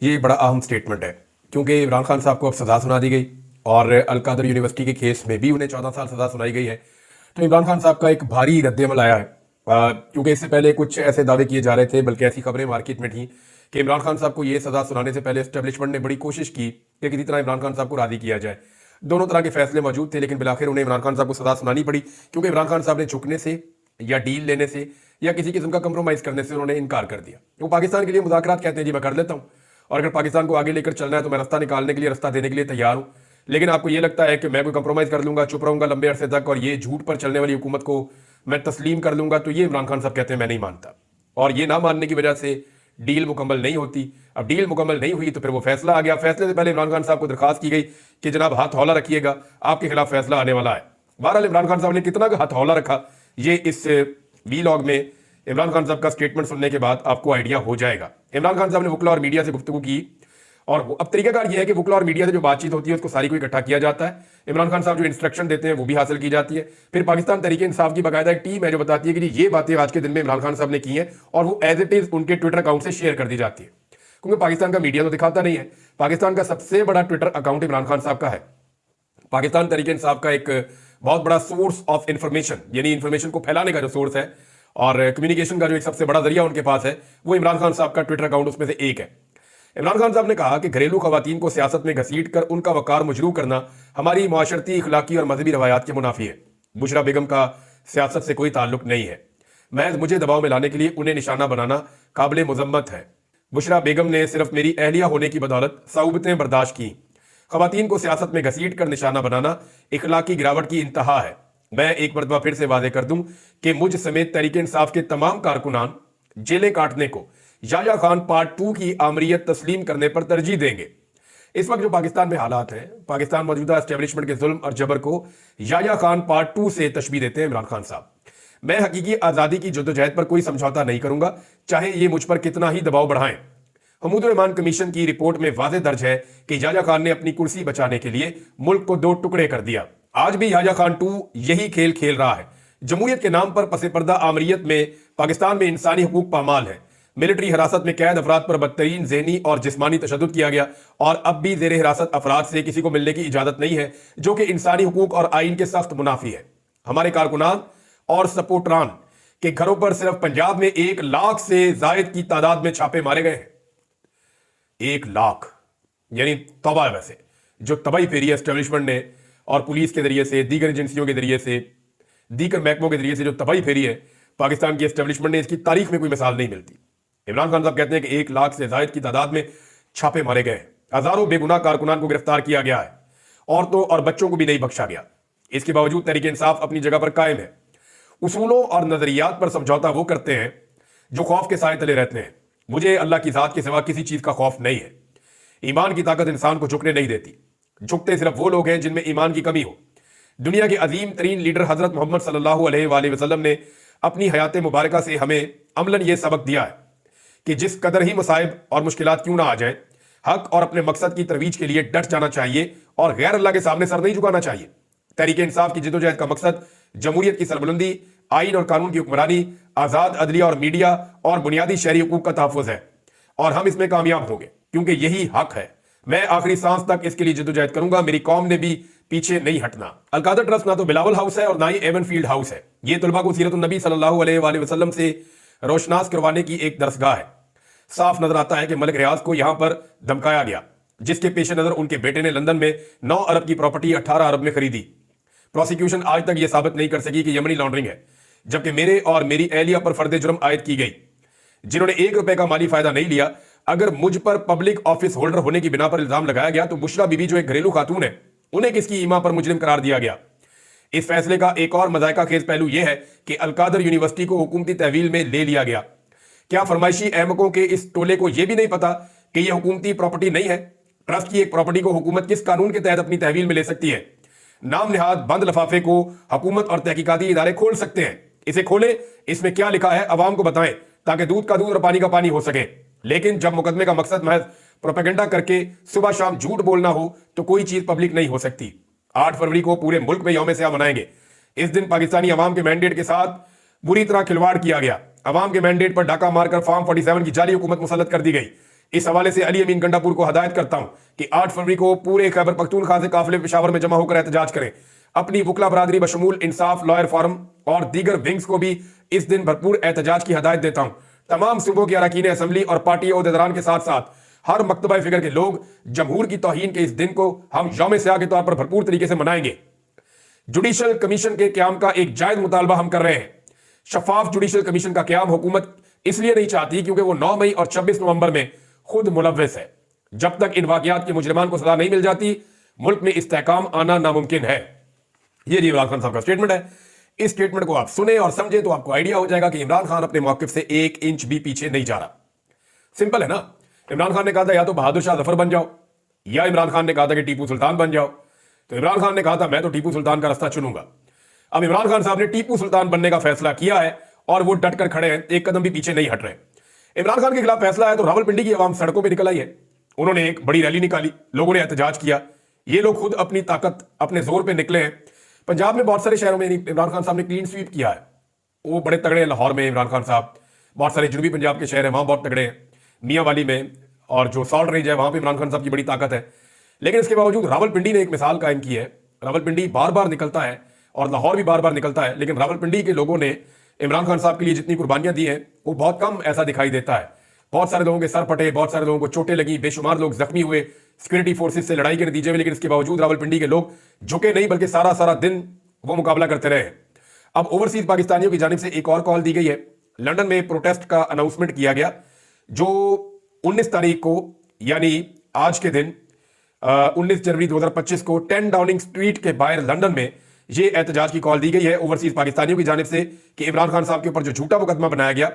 یہ बड़ा अहम स्टेटमेंट है क्योंकि इमरान खान साहब को अब सज़ा सुना दी गई और अलकादर यूनिवर्सिटी के केस में भी उन्हें 14 साल सज़ा सुनाई गई है। तो इमरान खान साहब का एक भारी रद्दअमल आया है, क्योंकि इससे पहले कुछ ऐसे दावे किए जा रहे थे, बल्कि ऐसी खबरें मार्केट में थी कि इमरान खान साहब को ये सज़ा सुनाने से पहले एस्टेब्लिशमेंट ने बड़ी कोशिश की कि किसी तरह इमरान खान साहब को राज़ी किया जाए। दोनों तरह के फैसले मौजूद थे, लेकिन बिलाखिर उन्हें इमरान खान साहब को सज़ा सुनानी पड़ी, क्योंकि इमरान खान साहब ने झुकने से या डील लेने से या किसी किस्म का कंप्रोमाइज़ करने से उन्होंने इनकार कर दिया। वो पाकिस्तान के लिए मुज़ाकरात कहते हैं, जी मैं कर लेता हूँ, और अगर पाकिस्तान को आगे लेकर चलना है तो मैं रास्ता निकालने के लिए, रास्ता देने के लिए तैयार हूँ। लेकिन आपको ये लगता है कि मैं कोई कंप्रोमाइज़ कर लूँगा, चुप रहूँगा लंबे अरसे तक और ये झूठ पर चलने वाली हुकूमत को मैं तस्लीम कर लूँगा, तो ये इमरान खान साहब कहते हैं मैं नहीं मानता। और ये ना मानने की वजह से डील मुकम्मल नहीं होती। अब डील मुकम्मल नहीं हुई तो फिर वो फैसला आ गया। फैसले से पहले इमरान खान साहब को दरखास्त की गई कि जनाब हाथ हौला रखिएगा, आपके खिलाफ फैसला आने वाला है। बहरहाल इमरान खान साहब ने कितना हाथ हौला रखा, ये इस वीलॉग में इमरान खान साहब का स्टेटमेंट सुनने के बाद आपको आइडिया हो जाएगा। इमरान खान साहब ने वकला और मीडिया से गुफ्तगू की, और अब तरीकाकार ये है कि वकला और मीडिया से जो बातचीत होती है उसको सारी को इकट्ठा किया जाता है। इमरान खान साहब जो इंस्ट्रक्शन देते हैं वो भी हासिल की जाती है। फिर पाकिस्तान तहरीक इंसाफ की बाकायदा एक टीम है जो बताती है कि ये बातें आज के दिन में इमरान खान साहब ने की हैं, और वो एज इट इज उनके ट्विटर अकाउंट से शेयर कर दी जाती है, क्योंकि पाकिस्तान का मीडिया तो दिखाता नहीं है। पाकिस्तान का सबसे बड़ा ट्विटर अकाउंट इमरान खान साहब का है। पाकिस्तान तहरीक इंसाफ का एक बहुत बड़ा सोर्स ऑफ इंफॉर्मेशन, यानी इंफॉर्मेशन को फैलाने का जो सोर्स है और कम्युनिकेशन का जो एक सबसे बड़ा जरिया उनके पास है, वो इमरान खान साहब का ट्विटर अकाउंट उसमें से एक है। इमरान खान साहब ने कहा कि घरेलू खवातीन को सियासत में घसीट कर उनका वकार मजरू करना हमारी माशरती, इखलाकी और मजहबी रवायात के मुनाफी है। बुशरा बेगम का सियासत से कोई ताल्लुक नहीं है। महज मुझे दबाव में लाने के लिए उन्हें निशाना बनाना काबिल मुजम्मत है। बुशरा बेगम ने सिर्फ मेरी अहलिया होने की बदौलत सऊबतें बर्दाश्त की। खवातीन को सियासत में घसीट कर निशाना बनाना इखलाकी गिरावट की इंतहा है। मैं एक मरतबा फिर से वादे कर दूं कि मुझ समेत तहरीक इंसाफ के तमाम कारकुनान जेलें काटने को याया खान पार्ट 2 की आमरीत तस्लीम करने पर तरजीह देंगे। इस वक्त जो पाकिस्तान में हालात हैं, पाकिस्तान मौजूदा एस्टेब्लिशमेंट के जुल्म और जबर को याया खान पार्ट 2 से तशबीह देते हैं इमरान खान साहब। मैं हकीकी आज़ादी की जद्दोजहद पर कोई समझौता नहीं करूंगा, चाहे ये मुझ पर कितना ही दबाव बढ़ाएं। हमूद रहमान कमीशन की रिपोर्ट में वाज़े दर्ज है कि याया खान ने अपनी कुर्सी बचाने के लिए मुल्क को 2 टुकड़े कर दिया। आज भी याया खान 2 यही खेल खेल रहा है। जमहूरियत के नाम पर पसे पर्दा आमरीत में पाकिस्तान में इंसानी हकूक पामाल है। मिलिट्री हिरासत में कैद अफराद पर बदतरीन ज़हनी और जिस्मानी तशद्दुद किया गया, और अब भी ज़ेर हिरासत अफराद से किसी को मिलने की इजाज़त नहीं है, जो कि इंसानी हकूक और आइन के सख्त मुनाफी है। हमारे कारकुनान और सपोर्टरान के घरों पर सिर्फ पंजाब में 1 लाख से जायद की तादाद में छापे मारे गए हैं। 1 लाख, यानी तौबा है। वैसे जो तबाही फेरी है एस्टेब्लिशमेंट ने और पुलिस के जरिए से, दीगर एजेंसियों के जरिए से, दीगर महकमों के जरिए से जो तबाही फेरी है पाकिस्तान की एस्टेब्लिशमेंट ने, इसकी तारीख में कोई मिसाल नहीं मिलती। इमरान खान साहब कहते हैं कि 1 लाख से जायद की तादाद में छापे मारे गए, हजारों बेगुनाह कारकुनान को गिरफ्तार किया गया है, औरतों और बच्चों को भी नहीं बख्शा गया। इसके बावजूद तहरीक इंसाफ अपनी जगह पर कायम है। उसूलों और नजरियात पर समझौता वो करते हैं जो खौफ के साए तले रहते हैं। मुझे अल्लाह की जात के सिवा किसी चीज का खौफ नहीं है। ईमान की ताकत इंसान को झुकने नहीं देती। झुकते सिर्फ वो लोग हैं जिनमें ईमान की कमी हो। दुनिया के अजीम तरीन लीडर हजरत मोहम्मद सल्लल्लाहु अलैहि वसल्लम ने अपनी हयात मुबारका से हमें अमलन ये सबक दिया है कि जिस कदर ही मसाइब और मुश्किलात क्यों ना आ जाए, हक और अपने मकसद की तरवीज के लिए डट जाना चाहिए और गैर अल्लाह के सामने सर नहीं झुकाना चाहिए। तहरीक इंसाफ की जद्दोजहद का मकसद जमहूरियत की सरबुलंदी, आइन और कानून की हुक्मरानी, आज़ाद अदलिया और मीडिया और बुनियादी शहरी हुकूक का तहफ़्फ़ुज़ है, और हम इसमें कामयाब होंगे क्योंकि यही हक है। मैं आखिरी सांस तक इसके लिए जद्दोजहद करूंगा। मेरी कौम ने भी पीछे नहीं हटना। अलकादर ट्रस्ट ना तो बिलावल हाउस है और ना ही एवन फील्ड हाउस है। ये तुलबा को सीरत नबी सल्लल्लाहु अलैहि वसल्लम से रोशनास करवाने की एक दरसगाह है। साफ नजर आता है कि मलिक रियाज को यहां पर धमकाया गया, जिसके पेश नजर उनके बेटे ने लंदन में 9 अरब की प्रॉपर्टी 18 अरब में खरीदी। प्रोसिक्यूशन आज तक यह साबित नहीं कर सकी कि यह मनी लॉन्ड्रिंग है, जबकि मेरे और मेरी अहलिया पर फर्द जुर्म आयद की गई, जिन्होंने 1 रुपए का माली फायदा नहीं लिया। अगर मुझ पर पब्लिक ऑफिस होल्डर होने की बिना पर इल्जाम लगाया गया तो बुशरा बीबी जो एक घरेलू खातून है, उन्हें किसकी ईमा पर मुजरिम करार दिया गया। इस फैसले का एक और मजायका खेज पहलू यह है कि अलकादर यूनिवर्सिटी को हुकूमती तहवील में ले लिया गया। क्या फरमाइशी अहमकों के इस टोले को यह भी नहीं पता कि यह हुकूमती प्रॉपर्टी नहीं है? ट्रस्ट की एक प्रॉपर्टी को हुकूमत किस कानून के तहत अपनी तहवील में ले सकती है? नाम निहाद बंद लफाफे को हुकूमत और तहकीकाती इदारे खोल सकते हैं। इसे खोलें, इसमें क्या लिखा है अवाम को बताएं, ताकि दूध का दूध और पानी का पानी हो सके। लेकिन जब मुकदमे का मकसद महज प्रोपेगेंडा करके सुबह शाम झूठ बोलना हो तो कोई चीज पब्लिक नहीं हो सकती। 8 फरवरी को पूरे मुल्क में यौम सियाह मनाएंगे। इस दिन पाकिस्तानी अवाम के मैंडेट के साथ बुरी तरह खिलवाड़ किया गया। अवाम के मैंडेट पर डाका मारकर फॉर्म 47 की जाली हुकूमत मुसल्लत कर दी गई। इस हवाले से अली अमीन गंडापुर को हदायत करता हूं कि 8 फरवरी को पूरे खैबर पख्तूनख्वा से काफिले पेशावर में जमा होकर एहतजाज करें। अपनी वकला बरादरी बशमूल इंसाफ लॉयर फोरम और दीगर विंग्स को भी इस दिन भरपूर एहतजाज की हदायत देता हूं। तमाम सूबों के अरकान असम्बली और पार्टी अहदेदारान के साथ साथ हर मकतबा फिक्र के लोग जमहूर की तौहीन के इस दिन को हम यौम स्याह के तौर पर भरपूर तरीके से मनाएंगे। जुडिशल कमीशन के क्याम का एक जायज मुतालबा हम कर रहे हैं। शफाफ जुडिशल कमीशन का क्याम हुकूमत इसलिए नहीं चाहती क्योंकि वो 9 मई और 26 नवंबर में खुद मुलव्वस है। जब तक इन वाकयात के मुजरिमान को सजा नहीं मिल जाती, मुल्क में इस्तेहकाम आना नामुमकिन है। ये इमरान खान साहब का स्टेटमेंट है। इस स्टेटमेंट को आप सुने और समझे तो आपको आइडिया हो जाएगा कि इमरान खान अपने मौक़िफ़ से 1 इंच भी पीछे नहीं जा रहा। सिंपल है ना। इमरान खान ने कहा था या तो बहादुर शाह जफर बन जाओ, या इमरान खान ने कहा था कि टीपू सुल्तान बन जाओ। तो इमरान खान ने कहा था मैं तो टीपू सुल्तान का रास्ता चुनूंगा। अब इमरान खान साहब ने टीपू सुल्तान बनने का फैसला किया है और वो डट कर खड़े हैं, एक कदम भी पीछे नहीं हट रहे। इमरान खान के खिलाफ फैसला है तो रावलपिंडी की आवाम सड़कों पर निकल आई है। उन्होंने एक बड़ी रैली निकाली, लोगों ने एहतजाज किया। ये लोग खुद अपनी ताकत अपने जोर पे निकले हैं। पंजाब में बहुत सारे शहरों में इमरान खान साहब ने क्लीन स्वीप किया है, वो बड़े तगड़े हैं। लाहौर में इमरान खान साहब, बहुत सारे जनूबी पंजाब के शहर हैं वहां बहुत तगड़े हैं। मियाँ वाली में और जो सॉल्ट रेंज है वहां पे इमरान खान साहब की बड़ी ताकत है। लेकिन इसके बावजूद रावलपिंडी ने एक मिसाल कायम की है। रावलपिंडी बार बार निकलता है और लाहौर भी बार बार निकलता है, लेकिन रावलपिंडी के लोगों ने इमरान खान साहब के लिए जितनी कुर्बानियां दी हैं वो बहुत कम ऐसा दिखाई देता है। बहुत सारे लोगों के सर फटे, बहुत सारे लोगों को चोटें लगी, बेशुमार लोग जख्मी हुए सिक्योरिटी फोर्सेस से लड़ाई के नतीजे में। लेकिन इसके बावजूद रावलपिंडी के लोग झुके नहीं, बल्कि सारा सारा दिन वो मुकाबला करते रहे। अब ओवरसीज पाकिस्तानियों की जानिब से एक और कॉल दी गई है। लंदन में प्रोटेस्ट का अनाउंसमेंट किया गया, जो 19 तारीख को यानी आज के दिन 19 जनवरी 2025 को 10 डाउनिंग स्ट्रीट के बाहर लंदन में ये एहतजाज की कॉल दी गई है ओवरसीज पाकिस्तानियों की जानिब से कि इमरान खान साहब के ऊपर जो झूठा मुकदमा बनाया गया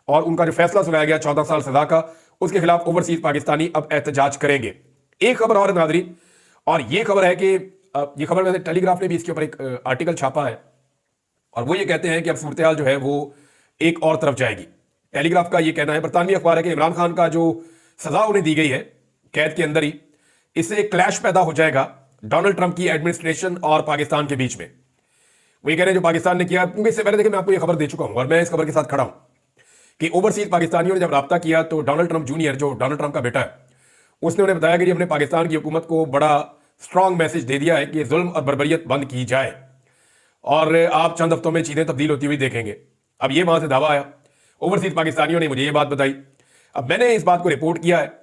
और उनका जो फैसला सुनाया गया 14 साल सजा का, उसके खिलाफ ओवरसीज पाकिस्तानी अब एहतजाज करेंगे। एक खबर और नाज़रीन, और ये खबर है कि ये खबर में टेलीग्राफ ने भी इसके ऊपर एक आर्टिकल छापा है और वो ये कहते हैं कि अब सूरत हाल जो है वो एक और तरफ जाएगी। टेलीग्राफ का ये कहना है, बरतानवी अखबार है, कि इमरान खान का जो सजा उन्हें दी गई है कैद के अंदर ही, इससे एक क्लैश पैदा हो जाएगा डोनाल्ड ट्रंप की एडमिनिस्ट्रेशन और पाकिस्तान के बीच में। वो ये कह रहे हैं जो पाकिस्तान ने किया, क्योंकि इससे पहले देखिए मैं आपको ये खबर दे चुका हूं और मैं इस खबर के साथ खड़ा हूं कि ओवरसीज पाकिस्तानियों ने जब राब्ता किया तो डोनाल्ड ट्रंप जूनियर, जो डोनाल्ड ट्रंप का बेटा है, उसने उन्हें बताया कि हमने पाकिस्तान की हुकूमत को बड़ा स्ट्रांग मैसेज दे दिया है कि जुल्म और बर्बरियत बंद की जाए और आप चंद हफ्तों में चीजें तब्दील होती हुई देखेंगे। अब ये वहां से दावा आया, ओवरसीज पाकिस्तानियों ने मुझे ये बात बताई। अब मैंने इस बात को रिपोर्ट किया है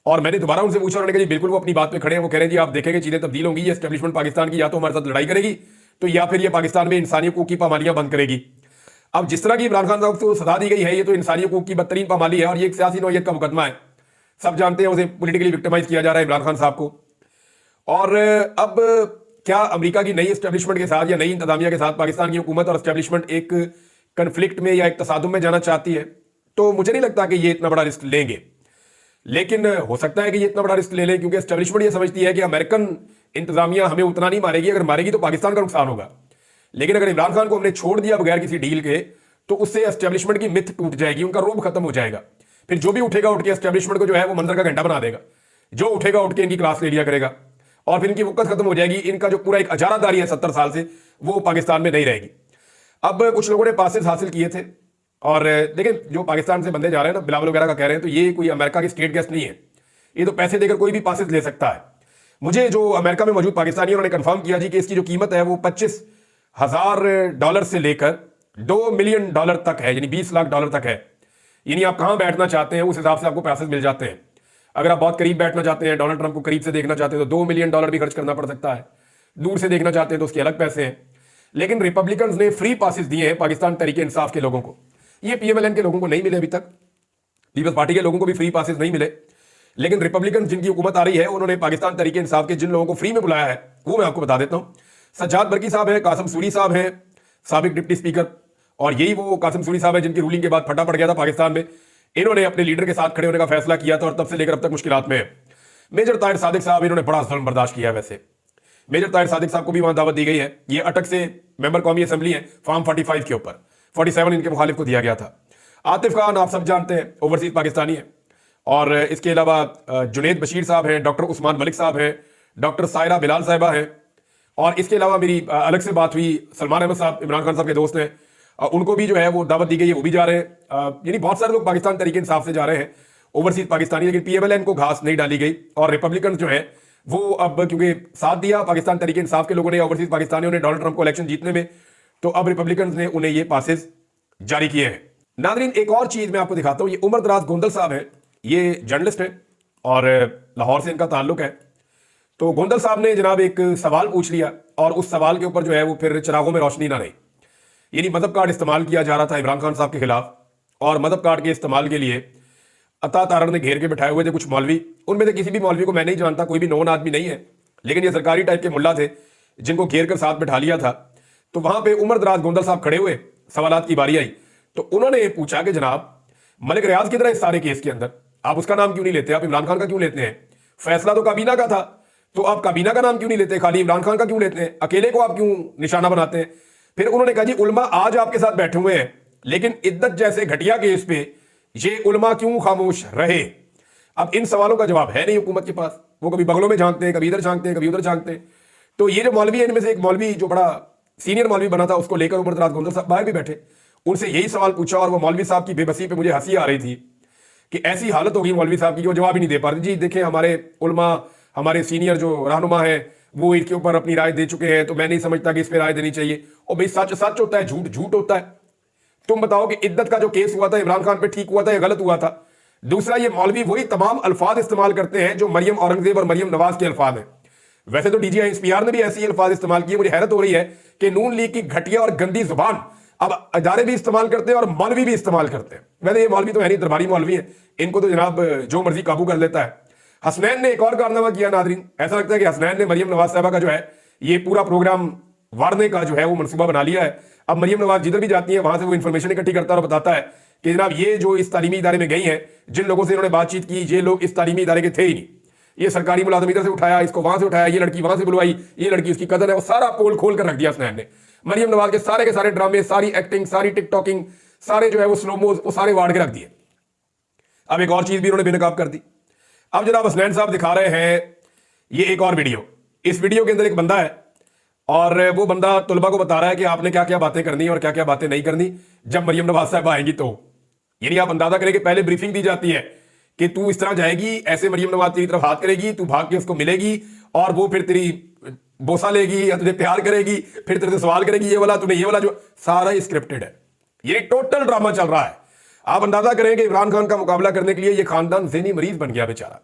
और मैंने दोबारा उनसे पूछा, उन्होंने कहा जी बिल्कुल वो अपनी बात पे खड़े हैं। वो कह रहे हैं जी आप देखेंगे चीजें तब्दील होंगी, ये एस्टेब्लिशमेंट पाकिस्तान की या तो हमारे साथ लड़ाई करेगी तो या फिर ये पाकिस्तान में इंसानी हकूक की पामालियां बंद करेगी। अब जिस तरह की इमरान खान साहब को सजा दी गई है, ये तो इंसानी हकूक की बदतरीन पामाली है और ये एक सियासी नौयत का मुकदमा है। सब जानते हैं उसे पॉलिटिकली विक्टिमाइज किया जा रहा है इमरान खान साहब को। और अब क्या अमेरिका की नई एस्टेब्लिशमेंट के साथ या नई इंतजामिया के साथ पाकिस्तान की हुकूमत और एस्टेब्लिशमेंट एक कन्फ्लिक्ट में या एक तसादुम में जाना चाहती है? तो मुझे नहीं लगता कि ये इतना बड़ा रिस्क लेंगे, लेकिन हो सकता है कि ये इतना बड़ा रिस्क ले लें क्योंकि एस्टेब्लिशमेंट ये समझती है कि अमेरिकन इंतजामिया हमें उतना नहीं मारेगी, अगर मारेगी तो पाकिस्तान का नुकसान होगा। लेकिन अगर इमरान खान को हमने छोड़ दिया बगैर किसी डील के तो उससे एस्टेब्लिशमेंट की मिथ टूट जाएगी, उनका रोब खत्म हो जाएगा। फिर जो भी उठेगा उठ के एस्टेब्लिशमेंट को जो है वो मंदिर का घंटा बना देगा, जो उठेगा उठ के इनकी क्लास ले लिया करेगा और फिर इनकी वक़्त खत्म हो जाएगी। इनका जो पूरा एक अजारादारी है 70 साल से वो पाकिस्तान में नहीं रहेगी। अब कुछ लोगों ने पासेस हासिल किए थे और लेकिन जो पाकिस्तान से बंदे जा रहे हैं ना, बिलावल वगैरह का कह रहे हैं, तो ये कोई अमेरिका की स्टेट गेस्ट नहीं है, ये तो पैसे देकर कोई भी पासेस ले सकता है। मुझे जो अमेरिका में मौजूद पाकिस्तानी उन्होंने कंफर्म किया जी कि इसकी जो कीमत है वो $25,000 से लेकर $2 मिलियन तक है, यानी $20 लाख तक है। यानी आप कहाँ बैठना चाहते हैं उस हिसाब से आपको पैसेज मिल जाते हैं। अगर आप बहुत करीब बैठना चाहते हैं, डोनाल्ड ट्रंप को करीब से देखना चाहते हैं तो $2 मिलियन भी खर्च करना पड़ सकता है। दूर से देखना चाहते हैं तो उसके अलग पैसे हैं। लेकिन रिपब्लिकन्स ने फ्री पासेस दिए हैं पाकिस्तान तहरीक इंसाफ के लोगों को, ये PMLN के लोगों को नहीं मिले अभी तक, पीपल्स पार्टी के लोगों को भी फ्री पासेस नहीं मिले। लेकिन रिपब्लिकन जिनकी हुकूमत आ रही है उन्होंने पाकिस्तान तहरीक इंसाफ के जिन लोगों को फ्री में बुलाया है वो मैं आपको बता देता हूँ। सज्जाद बरकी साहब हैं, कासिम सूरी साहब हैं, साबिक डिप्टी स्पीकर, और यही वो कासिम सूरी साहब है जिनकी रूलिंग के बाद फटा पड़ गया था पाकिस्तान में। इन्होंने अपने लीडर के साथ खड़े होने का फैसला किया था और तब से लेकर अब तक मुश्किलात में है। मेजर ताहिर सादिक साहब, इन्होंने बड़ा जुल्म बर्दाश्त किया है। वैसे मेजर ताहिर सादिक साहब को भी वहां दावत दी गई है, ये अटक से मेंबर कौमी असेंबली है, फॉर्म 45 के ऊपर 47 इनके मुखालिफ को दिया गया था। आतिफ खान आप सब जानते हैं, ओवरसीज पाकिस्तानी है। और इसके अलावा जुनेद बशीर साहब हैं, डॉक्टर उस्मान मलिक साहब हैं, डॉक्टर सायरा बिलाल साहिबा हैं, और इसके अलावा मेरी अलग से बात हुई सलमान अहमद साहब, इमरान खान साहब के दोस्त हैं, उनको भी जो है वो दावत दी गई है, वो भी जा रहे हैं। यानी बहुत सारे लोग पाकिस्तान तहरीक इंसाफ से जा रहे हैं। ओवरसीज पाकिस्तानी, लेकिन PMLN को घास नहीं डाली गई और रिपब्लिकन जो है वो अब क्योंकि साथ दिया पाकिस्तान तरीके इंसाफ के लोगों ने, ओवरसीज पाकिस्तानियों ने डोनाल्ड ट्रंप को इलेक्शन जीतने में, तो अब रिपब्लिकन ने उन्हें ये पासेस जारी किए हैं। नादरीन, एक और चीज मैं आपको दिखाता हूं। ये उमर दराज गोंदल साहब है, ये जर्नलिस्ट है और लाहौर से इनका ताल्लुक है। तो गोंदल साहब ने जनाब एक सवाल पूछ लिया और उस सवाल के ऊपर जो है वो फिर चिरागों में रोशनी ना रही। यानी मदहब कार्ड इस्तेमाल किया जा रहा था इमरान खान साहब के खिलाफ, और मदहब कार्ड के इस्तेमाल के लिए अता तारण ने घेर के बिठाए हुए थे कुछ मौलवी। उनमें से किसी भी मौलवी को मैं नहीं जानता, कोई भी नॉन आदमी नहीं है, लेकिन ये सरकारी टाइप के मुल्ला थे जिनको घेर कर साथ बिठा लिया था। तो वहां पे उमर दराज गोंदल साहब खड़े हुए, सवालात की बारी आई, तो उन्होंने पूछा कि जनाब मलिक रियाज किधर है इस सारे केस के अंदर, आप उसका नाम क्यों नहीं लेते, आप इमरान खान का क्यों लेते हैं? फैसला तो काबीना का था, तो आप काबीना का नाम क्यों नहीं लेते, खाली इमरान खान का क्यों लेते हैं, अकेले को आप क्यों निशाना बनाते हैं? फिर उन्होंने कहा जी उलमा आज आपके साथ बैठे हुए हैं, लेकिन इद्दत जैसे घटिया केस पे ये उलमा क्यों खामोश रहे? अब इन सवालों का जवाब है नहीं हुकूमत के पास। वो कभी बगलों में झांकते हैं, कभी इधर झांकते हैं, कभी उधर झांकते हैं। तो ये जो मौलवी है, इनमें से एक मौलवी जो बड़ा सीनियर मौलवी बना था, उसको लेकर उमर दराज गोंदल साहब बाहर भी बैठे, उनसे यही सवाल पूछा और वो मौलवी साहब की बेबसी पे मुझे हंसी आ रही थी कि ऐसी हालत होगी मौलवी साहब की कि वो जवाब ही नहीं दे पा रहे। जी देखें, हमारे उलमा, हमारे सीनियर जो रहनुमा है वो इसके ऊपर अपनी राय दे चुके हैं, तो मैं नहीं समझता कि इस पर राय देनी चाहिए। और भाई सच सच होता है, झूठ झूठ होता है। तुम बताओ कि इद्दत का जो केस हुआ था इमरान खान पे, ठीक हुआ था या गलत हुआ था? दूसरा, ये मौलवी वही तमाम अल्फाज इस्तेमाल करते हैं जो मरियम औरंगजेब और मरियम नवाज के अल्फाज हैं। वैसे तो DGI-SPR ने भी ऐसे ही अल्फाज इस्तेमाल किए। मुझे हैरत हो रही है कि नून लीग की घटिया और गंदी जुबान अब अदारे भी इस्तेमाल करते हैं और मौलवी भी इस्तेमाल करते हैं। वैसे ये मौलवी तो है नहीं, दरबारी मौलवी है, इनको तो जनाब जो मर्जी काबू कर लेता है। हसनैन ने एक और कारनामा किया नादरीन। ऐसा लगता है कि हसनैन ने मरियम नवाज साहबा का जो है ये पूरा प्रोग्राम वारने का जो है वो मनसूबा बना लिया है। अब मरियम नवाज जिधर भी जाती है वहां से वो इन्फॉर्मेशन इकट्ठी करता है और बताता है कि जनाब ये जो इस तालीमी इदारे में गई हैं, जिन लोगों से इन्होंने बातचीत की, ये लोग इस तालीमी इदारे के थे ही नहीं। ये सरकारी मुलाजिम इधर से उठाया, इसको वहां से उठाया, ये लड़की वहां से बुलवाई, ये लड़की उसकी कदर है, वो सारा पोल खोल कर रख दिया हसनैन ने। मरियम नवाज के सारे ड्रामे, सारी एक्टिंग, सारी टिकटॉकिंग, सारे जो है वो स्लोमोज, वो सारे वाड़ के रख दिए। अब एक और चीज भी उन्होंने बेनकाब कर दी। अब जनाब हसनैन साहब दिखा रहे हैं ये एक और वीडियो। इस वीडियो के अंदर एक बंदा है और वो बंदा तुलबा को बता रहा है कि आपने क्या क्या बातें करनी और क्या क्या बातें नहीं करनी जब मरियम नवाज साहब आएंगी। तो यानी आप अंदाजा करें कि पहले ब्रीफिंग दी जाती है कि तू इस तरह जाएगी, ऐसे मरियम नवाज तेरी तरफ हाथ करेगी, तू भाग के उसको मिलेगी और वो फिर तेरी बोसा लेगी या तुझे प्यार करेगी, फिर तेरे से सवाल करेगी, ये वाला तूने, ये वाला, जो सारा स्क्रिप्टेड है। ये टोटल ड्रामा चल रहा है। आप अंदाजा करें कि इमरान खान का मुकाबला करने के लिए ये खानदान ज़हनी मरीज बन गया, बेचारा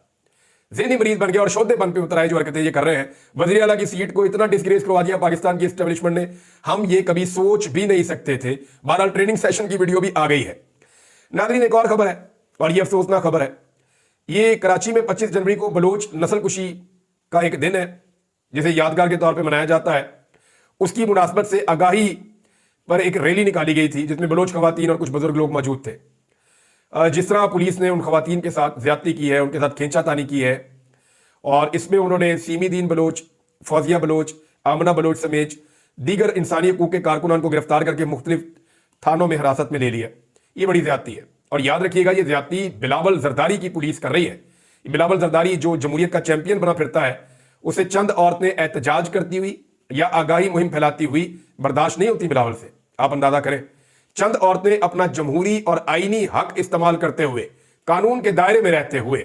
ज़हनी मरीज बन गया और शोधेपन पे उतरा है। जो हरकतें ये कर रहे हैं, वज़ीर आला की सीट को इतना डिस्ग्रेस करवा दिया पाकिस्तान की एस्टेब्लिशमेंट ने, हम ये कभी सोच भी नहीं सकते थे। बहरहाल ट्रेनिंग सेशन की वीडियो भी आ गई है। नाज़रीन, एक और खबर है और ये अफसोसनाक खबर है। ये कराची में 25 जनवरी को बलोच नस्लकुशी का एक दिन है जिसे यादगार के तौर पे मनाया जाता है। उसकी मुनासबत से आगाही पर एक रैली निकाली गई थी जिसमें बलोच खवातीन और कुछ बुजुर्ग लोग मौजूद थे। जिस तरह पुलिस ने उन खवातीन के साथ ज्यादती की है, उनके साथ खींचातानी की है, और इसमें उन्होंने सीमी दीन बलोच, फौजिया बलोच, आमना बलोच समेत दीगर इंसानी हकूक के कारकुनान को गिरफ्तार करके मुख्तलिफ थानों में हिरासत में ले लिया। ये बड़ी ज्यादती है और याद रखिएगा ये ज्यादती बिलावल जरदारी की पुलिस कर रही है। बिलावल जरदारी जो जमहूरियत का चैंपियन बना फिरता है, उसे चंद औरतें एहतजाज करती हुई या आगाही मुहिम फैलाती हुई बर्दाश्त नहीं होती बिलावल से। आप अंदाजा करें, चंद औरतें अपना जमहूरी और आईनी हक इस्तेमाल करते हुए, कानून के दायरे में रहते हुए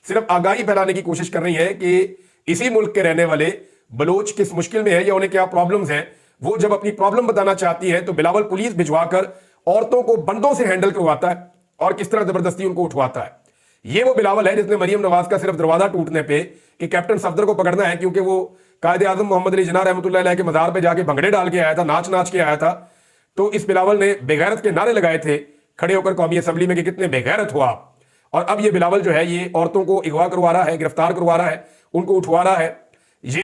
सिर्फ आगाही फैलाने की कोशिश कर रही है कि इसी मुल्क के रहने वाले बलोच किस मुश्किल में है या उन्हें क्या प्रॉब्लम्स हैं। वो जब अपनी प्रॉब्लम बताना चाहती है तो बिलावल पुलिस भिजवाकर औरतों को बंदों से हैंडल करवाता है और किस तरह जबरदस्ती उनको उठवाता है। ये वो बिलावल है जिसने मरियम नवाज का सिर्फ दरवाजा टूटने पे कि कैप्टन सफदर को पकड़ना है, क्योंकि वो कायदे आजम मोहम्मद अली जिन्ना रहमतुल्लाह अलैह के मज़ार पे जाके भंगड़े डाल के आया था, नाच नाच के आया था। तो इस बिलावल ने बेगैरत के नारे लगाए थे खड़े होकर कौमी असेंबली में कि कितने बेगैरत हो आप। और अब ये बिलावल जो है ये औरतों को अगवा करवा रहा है, गिरफ्तार करवा रहा है, उनको उठवा रहा है